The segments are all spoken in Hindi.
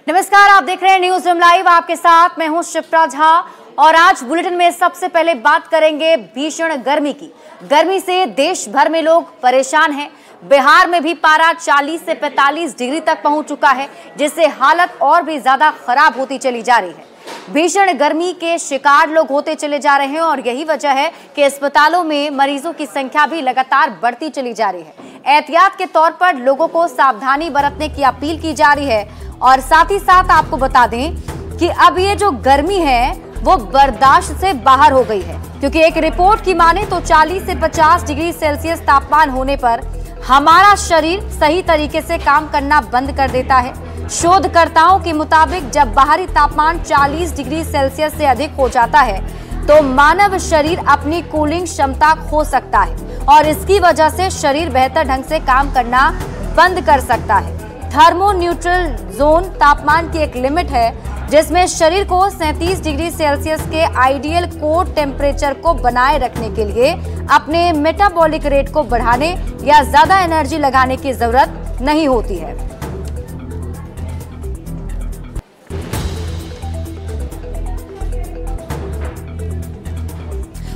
नमस्कार, आप देख रहे हैं न्यूज रूम लाइव। आपके साथ मैं हूं शिप्रा झा और आज बुलेटिन में सबसे पहले बात करेंगे भीषण गर्मी की। गर्मी से देश भर में लोग परेशान हैं। बिहार में भी पारा 40 से 45 डिग्री तक पहुंच चुका है, जिससे हालत और भी ज्यादा खराब होती चली जा रही है। भीषण गर्मी के शिकार लोग होते चले जा रहे हैं और यही वजह है कि अस्पतालों में मरीजों की संख्या भी लगातार बढ़ती चली जा रही है। एहतियात के तौर पर लोगों को सावधानी बरतने की अपील की जा रही है और साथ ही साथ आपको बता दें कि अब ये जो गर्मी है वो बर्दाश्त से बाहर हो गई है, क्योंकि एक रिपोर्ट की माने तो 40 से 50 डिग्री सेल्सियस तापमान होने पर हमारा शरीर सही तरीके से काम करना बंद कर देता है। शोधकर्ताओं के मुताबिक जब बाहरी तापमान 40 डिग्री सेल्सियस से अधिक हो जाता है तो मानव शरीर अपनी कूलिंग क्षमता खो सकता है और इसकी वजह से शरीर बेहतर ढंग से काम करना बंद कर सकता है। थर्मो न्यूट्रल जोन तापमान की एक लिमिट है जिसमें शरीर को 37 डिग्री सेल्सियस के आइडियल कोर टेम्परेचर को बनाए रखने के लिए अपने मेटाबॉलिक रेट को बढ़ाने या ज्यादा एनर्जी लगाने की जरूरत नहीं होती है।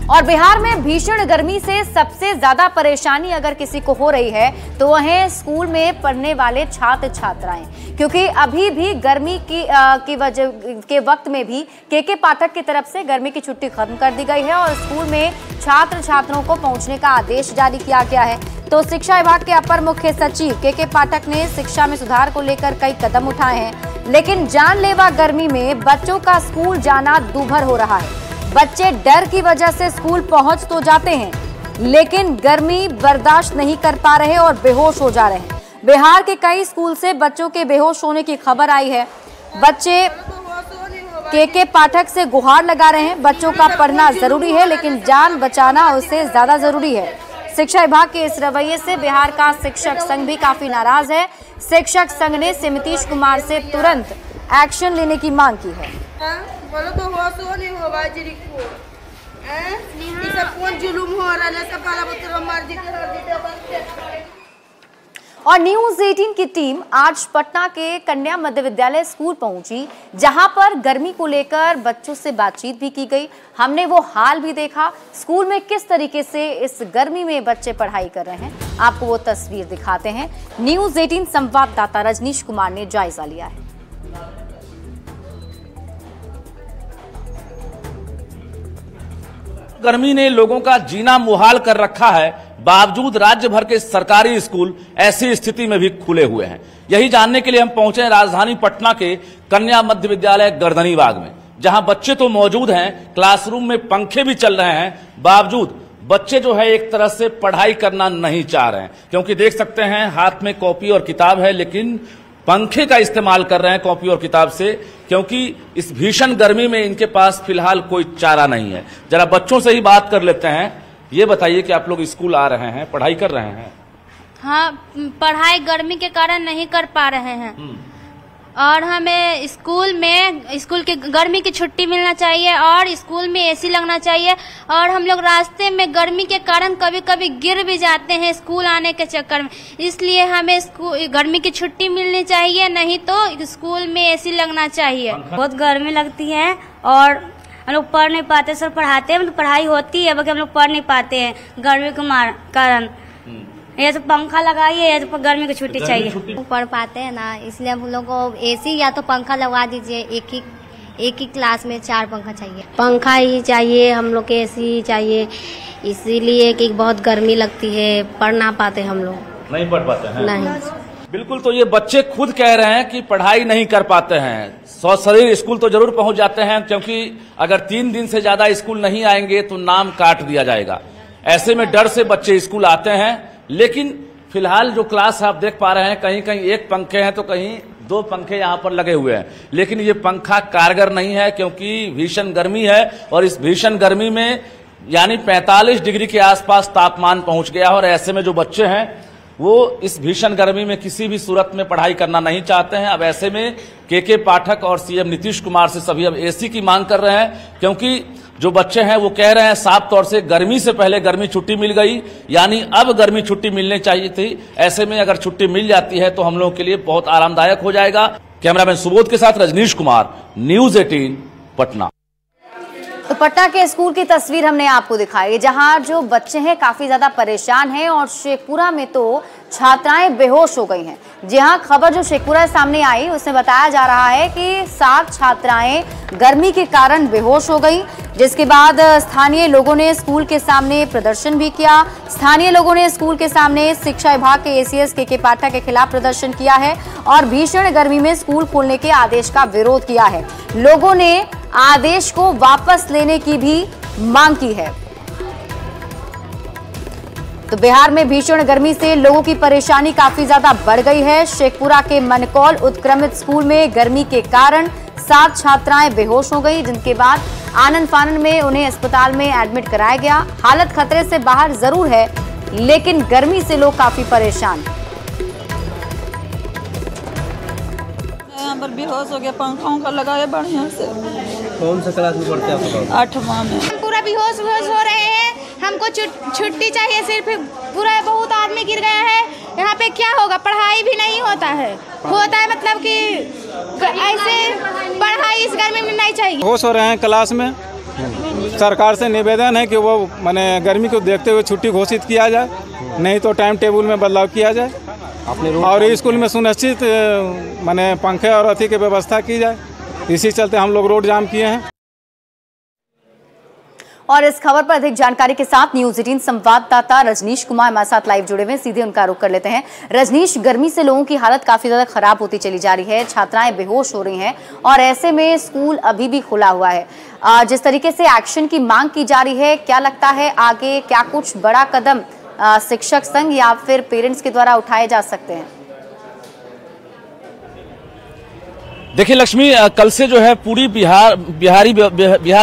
और बिहार में भीषण गर्मी से सबसे ज्यादा परेशानी अगर किसी को हो रही है तो वह है स्कूल में पढ़ने वाले छात्र छात्राएं, क्योंकि अभी भी गर्मी की वजह के वक्त में भी के पाठक की तरफ से गर्मी की छुट्टी खत्म कर दी गई है और स्कूल में छात्र छात्राओं को पहुंचने का आदेश जारी किया गया है। तो शिक्षा विभाग के अपर मुख्य सचिव के पाठक ने शिक्षा में सुधार को लेकर कई कदम उठाए हैं, लेकिन जानलेवा गर्मी में बच्चों का स्कूल जाना दूभर हो रहा है। बच्चे डर की वजह से स्कूल पहुंच तो जाते हैं लेकिन गर्मी बर्दाश्त नहीं कर पा रहे और बेहोश हो जा रहे हैं। बिहार के कई स्कूल से बच्चों के बेहोश होने की खबर आई है। बच्चे के पाठक से गुहार लगा रहे हैं। बच्चों का पढ़ना जरूरी है लेकिन जान बचाना उससे ज्यादा जरूरी है। शिक्षा विभाग के इस रवैये से बिहार का शिक्षक संघ भी काफी नाराज है। शिक्षक संघ ने नीतीश कुमार से तुरंत एक्शन लेने की मांग की है। बोलो तो हो नहीं हो बाजी को ये सब कौन जुलुम हो रहा है, सब वाला पुत्र मर्जी के। और न्यूज 18 की टीम आज पटना के कन्या मध्य विद्यालय स्कूल पहुंची, जहां पर गर्मी को लेकर बच्चों से बातचीत भी की गई। हमने वो हाल भी देखा, स्कूल में किस तरीके से इस गर्मी में बच्चे पढ़ाई कर रहे हैं, आपको वो तस्वीर दिखाते हैं। न्यूज 18 संवाददाता रजनीश कुमार ने जायजा लिया है। गर्मी ने लोगों का जीना मुहाल कर रखा है, बावजूद राज्य भर के सरकारी स्कूल ऐसी स्थिति में भी खुले हुए हैं। यही जानने के लिए हम पहुंचे राजधानी पटना के कन्या मध्य विद्यालय गर्दनीबाग में, जहां बच्चे तो मौजूद हैं, क्लासरूम में पंखे भी चल रहे हैं, बावजूद बच्चे जो है एक तरह से पढ़ाई करना नहीं चाह रहे हैं, क्योंकि देख सकते हैं हाथ में कॉपी और किताब है लेकिन पंखे का इस्तेमाल कर रहे हैं कॉपी और किताब से, क्योंकि इस भीषण गर्मी में इनके पास फिलहाल कोई चारा नहीं है। जरा बच्चों से ही बात कर लेते हैं। ये बताइए कि आप लोग स्कूल आ रहे हैं, पढ़ाई कर रहे हैं? हाँ, पढ़ाई गर्मी के कारण नहीं कर पा रहे हैं और हमें स्कूल के गर्मी की छुट्टी मिलना चाहिए और स्कूल में एसी लगना चाहिए। और हम लोग रास्ते में गर्मी के कारण कभी कभी गिर भी जाते हैं स्कूल आने के चक्कर में, इसलिए हमें गर्मी की छुट्टी मिलनी चाहिए, नहीं तो स्कूल में एसी लगना चाहिए। बहुत गर्मी लगती है और हम लोग पढ़ नहीं पाते। सर पढ़ाते हैं तो पढ़ाई होती है, बाकी हम लोग पढ़ नहीं पाते हैं गर्मी के कारण। ये तो पंखा लगाइए, ये तो गर्मी की छुट्टी चाहिए। पढ़ पाते हैं ना, इसलिए हम लोग को एसी या तो पंखा लगवा दीजिए। एक ही क्लास में 4 पंखा चाहिए। पंखा ही चाहिए, हम लोग के एसी चाहिए, इसीलिए कि बहुत गर्मी लगती है, पढ़ ना पाते हम लोग। नहीं पढ़ पाते हैं? नहीं। बिल्कुल, तो ये बच्चे खुद कह रहे हैं कि पढ़ाई नहीं कर पाते हैं। शरीर स्कूल तो जरूर पहुंच जाते हैं, क्योंकि अगर 3 दिन से ज्यादा स्कूल नहीं आएंगे तो नाम काट दिया जाएगा। ऐसे में डर से बच्चे स्कूल आते हैं, लेकिन फिलहाल जो क्लास आप देख पा रहे हैं, कहीं कहीं 1 पंखे हैं तो कहीं 2 पंखे यहाँ पर लगे हुए हैं, लेकिन ये पंखा कारगर नहीं है क्योंकि भीषण गर्मी है और इस भीषण गर्मी में यानी 45 डिग्री के आसपास तापमान पहुंच गया और ऐसे में जो बच्चे हैं वो इस भीषण गर्मी में किसी भी सूरत में पढ़ाई करना नहीं चाहते हैं। अब ऐसे में के पाठक और सीएम नीतीश कुमार से सभी अब एसी की मांग कर रहे हैं, क्योंकि जो बच्चे हैं वो कह रहे हैं साफ तौर से गर्मी से पहले गर्मी छुट्टी मिल गई, यानी अब गर्मी छुट्टी मिलनी चाहिए थी। ऐसे में अगर छुट्टी मिल जाती है तो हम लोगों के लिए बहुत आरामदायक हो जाएगा। कैमरामैन सुबोध के साथ रजनीश कुमार, न्यूज 18 पटना। तो पटना के स्कूल की तस्वीर हमने आपको दिखाई, जहां जो बच्चे हैं काफी ज्यादा परेशान हैं और शेखपुरा में तो छात्राएं बेहोश हो गई हैं। जी हां, खबर जो शेखपुरा से सामने आई उसमें बताया जा रहा है कि 7 छात्राएं गर्मी के कारण बेहोश हो गई, जिसके बाद स्थानीय लोगों ने स्कूल के सामने प्रदर्शन भी किया। स्थानीय लोगों ने स्कूल के सामने शिक्षा विभाग के एसीएस के पाठक के खिलाफ प्रदर्शन किया है और भीषण गर्मी में स्कूल खोलने के आदेश का विरोध किया है। लोगों ने आदेश को वापस लेने की भी मांग की है। तो बिहार में भीषण गर्मी से लोगों की परेशानी काफी ज्यादा बढ़ गई है। शेखपुरा के मनकौल उत्क्रमित स्कूल में गर्मी के कारण 7 छात्राएं बेहोश हो गई, जिनके बाद आनन फानन में उन्हें अस्पताल में एडमिट कराया गया। हालत खतरे से बाहर जरूर है, लेकिन गर्मी से लोग काफी परेशान। यहाँ पर बेहोश हो गया, पंखा का लगाए बढ़िया से। कौन सा क्लास में पढ़ते हैं आप? 8वां में। हम पूरा बेहोश हो रहे हैं, हमको छुट्टी चाहिए। सिर्फ पूरा बहुत आदमी गिर गया है। यहाँ पे क्या होगा, पढ़ाई भी नहीं होता है मतलब कि ऐसे पढ़ाई इस गर्मी में नहीं चाहिए। बेहोश हो रहे हैं क्लास में। सरकार से निवेदन है कि वो माने गर्मी को देखते हुए छुट्टी घोषित किया जाए, नहीं तो टाइम टेबल में बदलाव किया जाए और स्कूल में सुनिश्चित माने पंखे और अथी की व्यवस्था की जाए। इसी चलते हम लोग रोड जाम किए हैं। और इस खबर पर अधिक जानकारी के साथ न्यूज 18 संवाददाता रजनीश कुमार हमारे साथ लाइव जुड़े हुए, सीधे उनका रुख कर लेते हैं। रजनीश, गर्मी से लोगों की हालत काफी ज्यादा खराब होती चली जा रही है, छात्राएं बेहोश हो रही हैं और ऐसे में स्कूल अभी भी खुला हुआ है। जिस तरीके से एक्शन की मांग की जा रही है, क्या लगता है आगे क्या कुछ बड़ा कदम शिक्षक संघ या फिर पेरेंट्स के द्वारा उठाए जा सकते हैं? देखिए लक्ष्मी, कल से जो है पूरी बिहार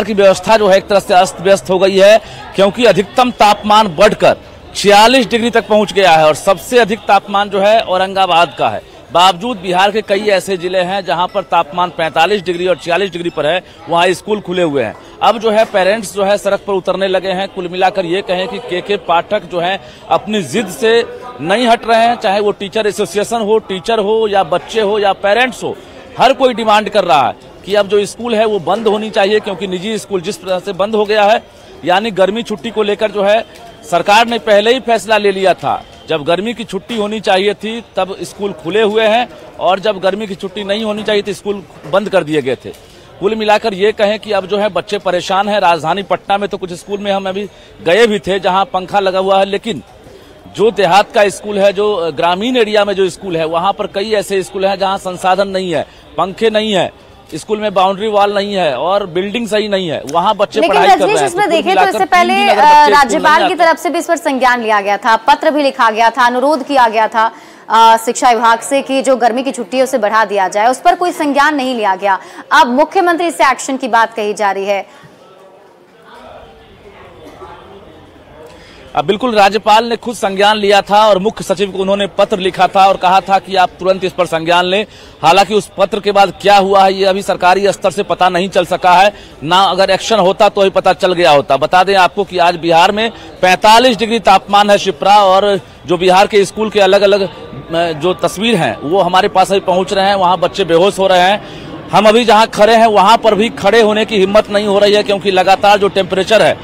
की व्यवस्था जो है एक तरह से अस्त व्यस्त हो गई है, क्योंकि अधिकतम तापमान बढ़कर 46 डिग्री तक पहुंच गया है और सबसे अधिक तापमान जो है औरंगाबाद का है। बावजूद बिहार के कई ऐसे जिले हैं जहां पर तापमान 45 डिग्री और 46 डिग्री पर है, वहां स्कूल खुले हुए हैं। अब जो है पेरेंट्स जो है सड़क पर उतरने लगे हैं। कुल मिलाकर ये कहें कि के पाठक जो है अपनी जिद से नहीं हट रहे हैं, चाहे वो टीचर एसोसिएशन हो, टीचर हो या बच्चे हो या पेरेंट्स हो, हर कोई डिमांड कर रहा है कि अब जो स्कूल है वो बंद होनी चाहिए, क्योंकि निजी स्कूल जिस तरह से बंद हो गया है, यानी गर्मी छुट्टी को लेकर जो है सरकार ने पहले ही फैसला ले लिया था। जब गर्मी की छुट्टी होनी चाहिए थी तब स्कूल खुले हुए हैं और जब गर्मी की छुट्टी नहीं होनी चाहिए थी स्कूल बंद कर दिए गए थे। कुल मिलाकर ये कहें कि अब जो है बच्चे परेशान हैं। राजधानी पटना में तो कुछ स्कूल में हम अभी गए भी थे जहां पंखा लगा हुआ है, लेकिन जो देहात का स्कूल है, जो ग्रामीण एरिया में जो स्कूल है, वहां पर कई ऐसे स्कूल हैं जहां संसाधन नहीं है, पंखे नहीं है, स्कूल में बाउंड्री वॉल नहीं है और बिल्डिंग सही नहीं है, वहां बच्चे पढ़ाई कर रहे हैं। इसमें देखें तो इससे पहले राज्यपाल की तरफ से भी इस पर संज्ञान लिया गया था, पत्र भी लिखा गया था, अनुरोध किया गया था शिक्षा विभाग से कि जो गर्मी की छुट्टी है उसे बढ़ा दिया जाए, उस पर कोई संज्ञान नहीं लिया गया। अब मुख्यमंत्री से एक्शन की बात कही जा रही है। अब बिल्कुल राज्यपाल ने खुद संज्ञान लिया था और मुख्य सचिव को उन्होंने पत्र लिखा था और कहा था कि आप तुरंत इस पर संज्ञान लें। हालांकि उस पत्र के बाद क्या हुआ है ये अभी सरकारी स्तर से पता नहीं चल सका है, ना अगर एक्शन होता तो ही पता चल गया होता। बता दें आपको कि आज बिहार में 45 डिग्री तापमान है शिप्रा, और जो बिहार के स्कूल के अलग अलग जो तस्वीर हैं वो हमारे पास अभी पहुंच रहे हैं। वहां बच्चे बेहोश हो रहे हैं। हम अभी जहां खड़े हैं वहां पर भी खड़े होने की हिम्मत नहीं हो रही है, क्योंकि लगातार जो टेम्परेचर है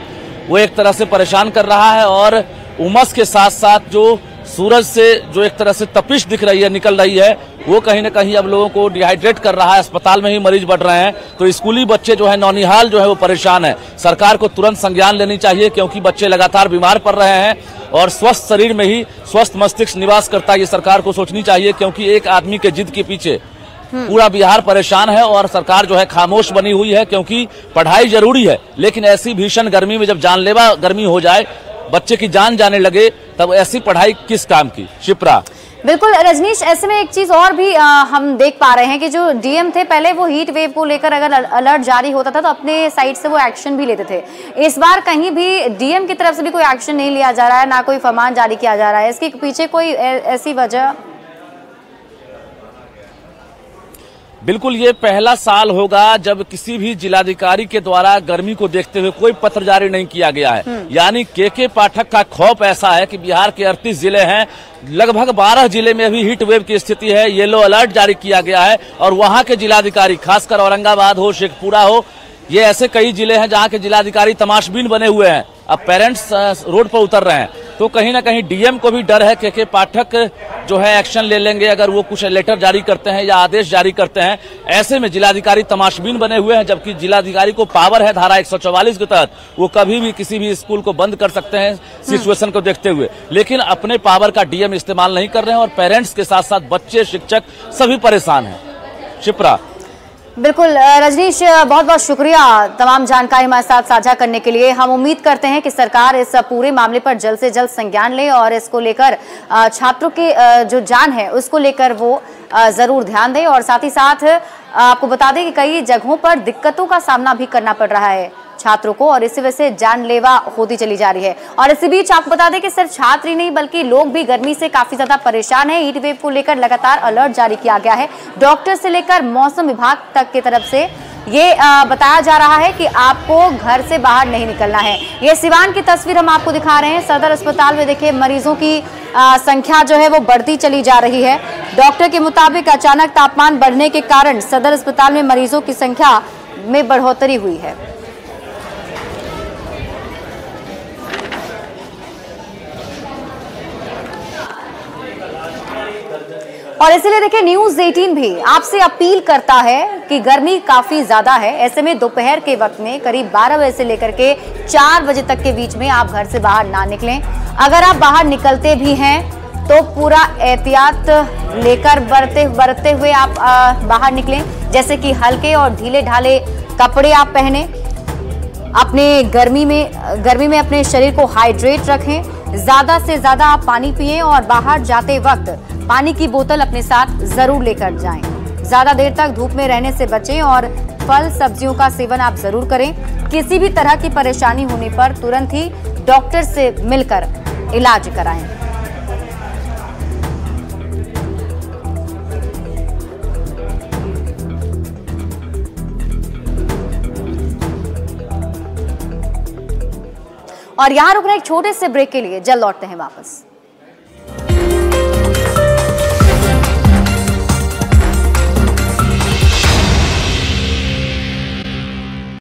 वो एक तरह से परेशान कर रहा है और उमस के साथ साथ जो सूरज से जो एक तरह से तपिश दिख रही है, निकल रही है, वो कहीं ना कहीं अब लोगों को डिहाइड्रेट कर रहा है। अस्पताल में ही मरीज बढ़ रहे हैं, तो स्कूली बच्चे जो है नौनिहाल जो है वो परेशान है। सरकार को तुरंत संज्ञान लेनी चाहिए, क्योंकि बच्चे लगातार बीमार पड़ रहे हैं और स्वस्थ शरीर में ही स्वस्थ मस्तिष्क निवास करता है। ये सरकार को सोचनी चाहिए, क्योंकि एक आदमी के जिद के पीछे पूरा बिहार परेशान है और सरकार जो है खामोश बनी हुई है, क्योंकि पढ़ाई जरूरी है, लेकिन ऐसी भीषण गर्मी में जब जानलेवा गर्मी हो जाए, बच्चे की जान जाने लगे, तब ऐसी पढ़ाई किस काम की। शिप्रा बिल्कुल रजनीश, ऐसे में एक चीज और भी हम देख पा रहे हैं कि जो डीएम थे पहले वो हीट वेव को लेकर अगर अलर्ट जारी होता था तो अपने साइड से वो एक्शन भी लेते थे। इस बार कहीं भी डीएम की तरफ से भी कोई एक्शन नहीं लिया जा रहा है, ना कोई फरमान जारी किया जा रहा है। इसके पीछे कोई ऐसी वजह? बिल्कुल, ये पहला साल होगा जब किसी भी जिलाधिकारी के द्वारा गर्मी को देखते हुए कोई पत्र जारी नहीं किया गया है। यानी के पाठक का खौफ ऐसा है कि बिहार के 38 जिले हैं, लगभग 12 जिले में अभी हीट वेव की स्थिति है, येलो अलर्ट जारी किया गया है और वहां के जिलाधिकारी, खासकर औरंगाबाद हो, शेखपुरा हो, ये ऐसे कई जिले हैं जहां के जिलाधिकारी तमाशबीन बने हुए हैं। अब पेरेंट्स रोड पर उतर रहे हैं, तो कहीं ना कहीं डीएम को भी डर है के पाठक जो है एक्शन ले लेंगे अगर वो कुछ लेटर जारी करते हैं या आदेश जारी करते हैं। ऐसे में जिलाधिकारी तमाशबीन बने हुए हैं, जबकि जिलाधिकारी को पावर है धारा 144 के तहत, वो कभी भी किसी भी स्कूल को बंद कर सकते हैं सिचुएशन को देखते हुए, लेकिन अपने पावर का डीएम इस्तेमाल नहीं कर रहे हैं और पेरेंट्स के साथ साथ बच्चे, शिक्षक सभी परेशान हैं। शिप्रा। बिल्कुल रजनीश, बहुत बहुत शुक्रिया तमाम जानकारी हमारे साथ साझा करने के लिए। हम उम्मीद करते हैं कि सरकार इस पूरे मामले पर जल्द से जल्द संज्ञान ले और इसको लेकर छात्रों की जो जान है उसको लेकर वो जरूर ध्यान दे। और साथ ही साथ आपको बता दें कि कई जगहों पर दिक्कतों का सामना भी करना पड़ रहा है छात्रों को और इसी वजह से जानलेवा होती चली जा रही है। और इसी बीच आपको बता दें कि सिर्फ छात्र ही नहीं बल्कि लोग भी गर्मी से काफी ज्यादा परेशान हैं। हीट वेव को लेकर लगातार अलर्ट जारी किया गया है। डॉक्टर से लेकर मौसम विभाग तक की तरफ से ये बताया जा रहा है कि आपको घर से बाहर नहीं निकलना है। ये सिवान की तस्वीर हम आपको दिखा रहे हैं। सदर अस्पताल में देखिए मरीजों की संख्या जो है वो बढ़ती चली जा रही है। डॉक्टर के मुताबिक अचानक तापमान बढ़ने के कारण सदर अस्पताल में मरीजों की संख्या में बढ़ोतरी हुई है। और इसीलिए देखिए न्यूज़ 18 भी आपसे अपील करता है कि गर्मी काफी ज्यादा है। ऐसे में दोपहर के वक्त में करीब 12 बजे से लेकर के 4 बजे तक के बीच में आप घर से बाहर ना निकलें। अगर आप बाहर निकलते भी हैं तो पूरा एहतियात लेकर बरतते हुए आप बाहर निकलें, जैसे कि हल्के और ढीले ढाले कपड़े आप पहने, अपने गर्मी में अपने शरीर को हाइड्रेट रखें, ज्यादा से ज्यादा आप पानी पिएं और बाहर जाते वक्त पानी की बोतल अपने साथ जरूर लेकर जाएं। ज्यादा देर तक धूप में रहने से बचें और फल सब्जियों का सेवन आप जरूर करें। किसी भी तरह की परेशानी होने पर तुरंत ही डॉक्टर से मिलकर इलाज कराएं। और यहां रुकना एक छोटे से ब्रेक के लिए, जल्द लौटते हैं वापस।